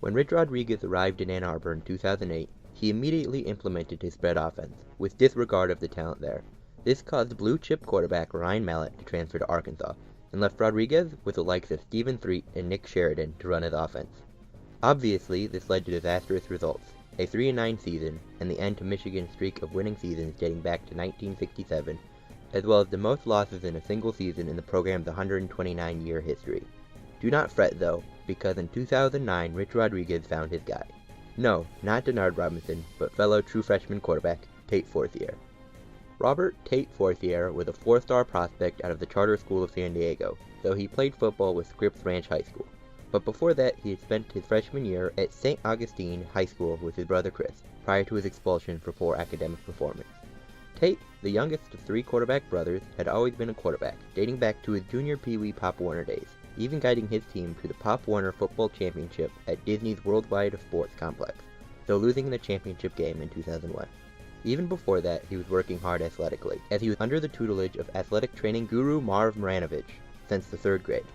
When Rich Rodriguez arrived in Ann Arbor in 2008, he immediately implemented his spread offense, with disregard of the talent there. This caused blue-chip quarterback Ryan Mallet to transfer to Arkansas, and left Rodriguez with the likes of Threet and Nick Sheridan to run his offense. Obviously, this led to disastrous results, a 3-9 season, and the end to Michigan's streak of winning seasons dating back to 1967, as well as the most losses in a single season in the program's 129-year history. Do not fret, though, because in 2009, Rich Rodriguez found his guy. No, not Denard Robinson, but fellow true freshman quarterback Tate Forcier. Robert Tate Forcier was a 4-star prospect out of the Charter School of San Diego, though he played football with Scripps Ranch High School. But before that, he had spent his freshman year at St. Augustine High School with his brother Chris, prior to his expulsion for poor academic performance. Tate, the youngest of 3 quarterback brothers, had always been a quarterback, dating back to his junior Pee Wee Pop Warner days, even guiding his team to the Pop Warner Football Championship at Disney's Worldwide Sports Complex, though losing the championship game in 2001. Even before that, he was working hard athletically, as he was under the tutelage of athletic training guru Marv Maranovich since the 3rd grade.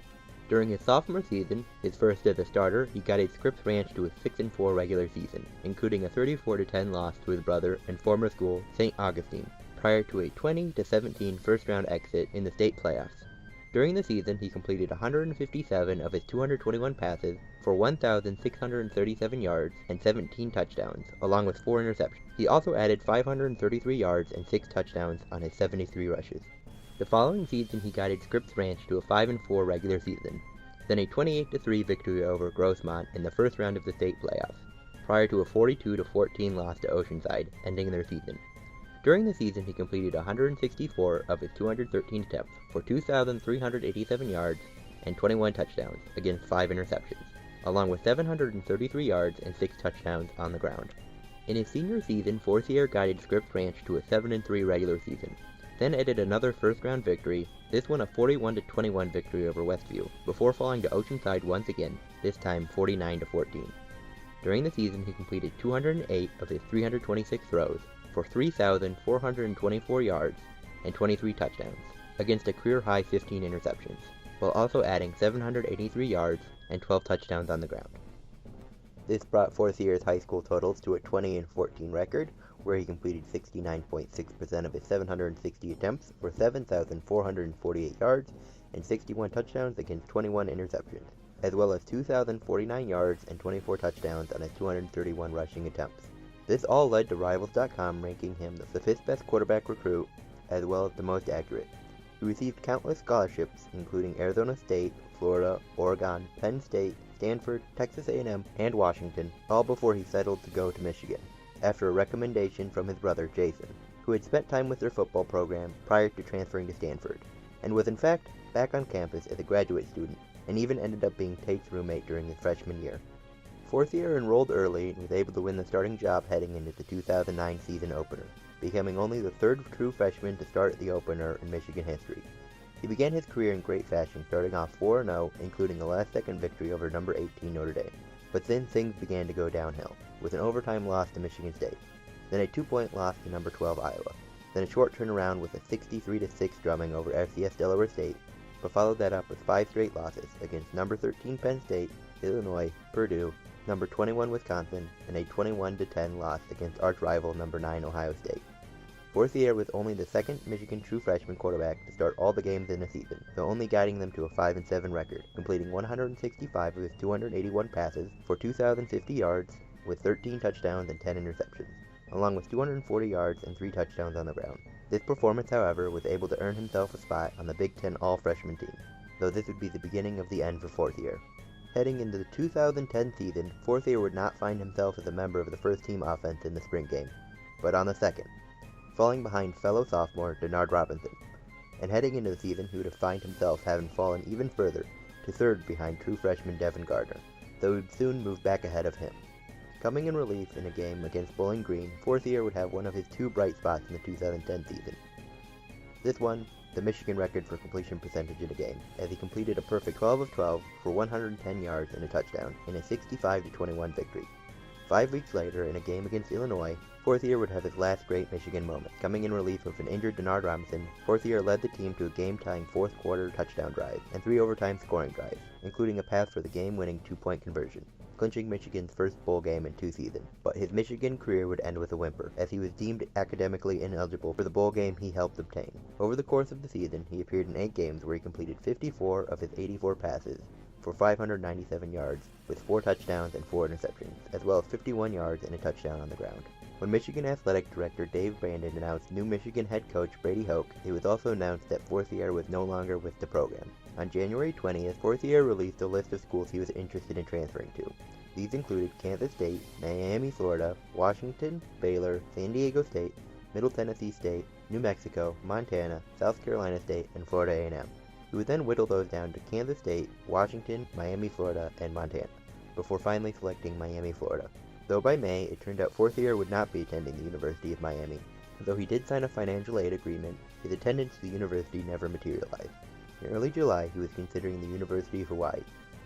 During his sophomore season, his first as a starter, he guided Scripps Ranch to a 6-4 regular season, including a 34-10 loss to his brother and former school, St. Augustine, prior to a 20-17 first-round exit in the state playoffs. During the season, he completed 157 of his 221 passes for 1,637 yards and 17 touchdowns, along with 4 interceptions. He also added 533 yards and 6 touchdowns on his 73 rushes. The following season, he guided Scripps Ranch to a 5-4 regular season, then a 28-3 victory over Grossmont in the first round of the state playoffs, prior to a 42-14 loss to Oceanside, ending their season. During the season, he completed 164 of his 213 attempts for 2,387 yards and 21 touchdowns against 5 interceptions, along with 733 yards and 6 touchdowns on the ground. In his senior season, Forcier guided Scripps Ranch to a 7-3 regular season, then added another first-round victory, this one a 41-21 victory over Westview, before falling to Oceanside once again, this time 49-14. During the season, he completed 208 of his 326 throws for 3,424 yards and 23 touchdowns, against a career-high 15 interceptions, while also adding 783 yards and 12 touchdowns on the ground. This brought Forcier's high school totals to a 20-14 record, where he completed 69.6% of his 760 attempts for 7,448 yards and 61 touchdowns against 21 interceptions, as well as 2,049 yards and 24 touchdowns on his 231 rushing attempts. This all led to Rivals.com ranking him the 5th best quarterback recruit, as well as the most accurate. He received countless scholarships, including Arizona State, Florida, Oregon, Penn State, Stanford, Texas A&M, and Washington, all before he settled to go to Michigan, after a recommendation from his brother Jason, who had spent time with their football program prior to transferring to Stanford, and was in fact back on campus as a graduate student, and even ended up being Tate's roommate during his freshman year. Forcier enrolled early and was able to win the starting job heading into the 2009 season opener, becoming only the 3rd true freshman to start the opener in Michigan history. He began his career in great fashion, starting off 4-0, including a last-second victory over number 18 Notre Dame. But then things began to go downhill, with an overtime loss to Michigan State, then a 2-point loss to number 12 Iowa, then a short turnaround with a 63-6 drumming over FCS Delaware State, but followed that up with 5 straight losses against number 13 Penn State, Illinois, Purdue, number 21 Wisconsin, and a 21-10 loss against arch-rival number 9 Ohio State. Forcier was only the 2nd Michigan true freshman quarterback to start all the games in a season, though only guiding them to a 5-7 record, completing 165 of his 281 passes for 2,050 yards, with 13 touchdowns and 10 interceptions, along with 240 yards and 3 touchdowns on the ground. This performance, however, was able to earn himself a spot on the Big Ten all-freshman team, though this would be the beginning of the end for Forcier. Heading into the 2010 season, Forcier would not find himself as a member of the first-team offense in the spring game, but on the second, falling behind fellow sophomore Denard Robinson, and heading into the season he would have found himself having fallen even further to 3rd behind true freshman Devin Gardner, though he would soon move back ahead of him. Coming in relief in a game against Bowling Green, Forcier would have one of his 2 bright spots in the 2010 season. This one, the Michigan record for completion percentage in a game, as he completed a perfect 12 of 12 for 110 yards and a touchdown in a 65-21 victory. 5 weeks later, in a game against Illinois, Forcier would have his last great Michigan moment. Coming in relief of an injured Denard Robinson, Forcier led the team to a game-tying 4th quarter touchdown drive and 3 overtime scoring drives, including a pass for the game-winning 2-point conversion. clinching Michigan's first bowl game in 2 seasons. But his Michigan career would end with a whimper, as he was deemed academically ineligible for the bowl game he helped obtain. Over the course of the season, he appeared in 8 games where he completed 54 of his 84 passes for 597 yards, with 4 touchdowns and 4 interceptions, as well as 51 yards and a touchdown on the ground. When Michigan Athletic Director Dave Brandon announced new Michigan head coach Brady Hoke, it was also announced that Forcier was no longer with the program. On January 20th, Forcier released a list of schools he was interested in transferring to. These included Kansas State, Miami, Florida, Washington, Baylor, San Diego State, Middle Tennessee State, New Mexico, Montana, South Carolina State, and Florida A&M. He would then whittle those down to Kansas State, Washington, Miami, Florida, and Montana, before finally selecting Miami, Florida. Though by May, it turned out Forcier would not be attending the University of Miami. Though he did sign a financial aid agreement, his attendance to the university never materialized. In early July, he was considering the University of Hawaii,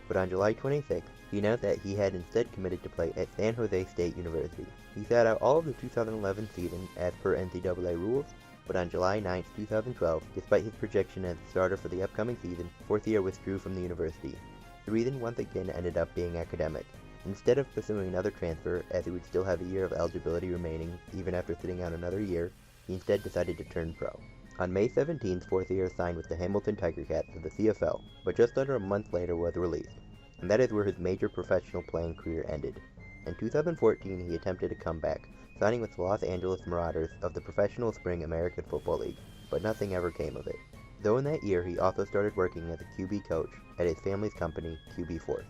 but on July 26th, he announced that he had instead committed to play at San Jose State University. He sat out all of the 2011 season as per NCAA rules, but on July 9, 2012, despite his projection as the starter for the upcoming season, Forcier withdrew from the university. The reason once again ended up being academic. Instead of pursuing another transfer, as he would still have a year of eligibility remaining even after sitting out another year, he instead decided to turn pro. On May 17th, Forcier signed with the Hamilton Tiger Cats of the CFL, but just under a month later was released, and that is where his major professional playing career ended. In 2014, he attempted a comeback, signing with the Los Angeles Marauders of the Professional Spring American Football League, but nothing ever came of it. Though in that year, he also started working as a QB coach at his family's company, QB Force.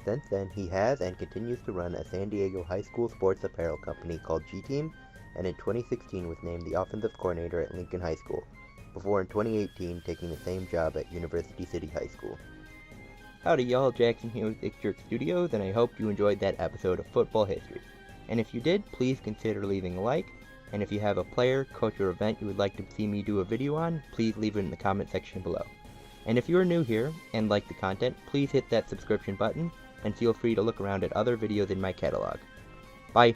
Since then, he has and continues to run a San Diego high school sports apparel company called G-Team, and in 2016 was named the offensive coordinator at Lincoln High School, before in 2018 taking the same job at University City High School. Howdy y'all, Jackson here with Jerk Studios, and I hope you enjoyed that episode of Football History. And if you did, please consider leaving a like, and if you have a player, coach, or event you would like to see me do a video on, please leave it in the comment section below. And if you are new here and like the content, please hit that subscription button, and feel free to look around at other videos in my catalog. Bye!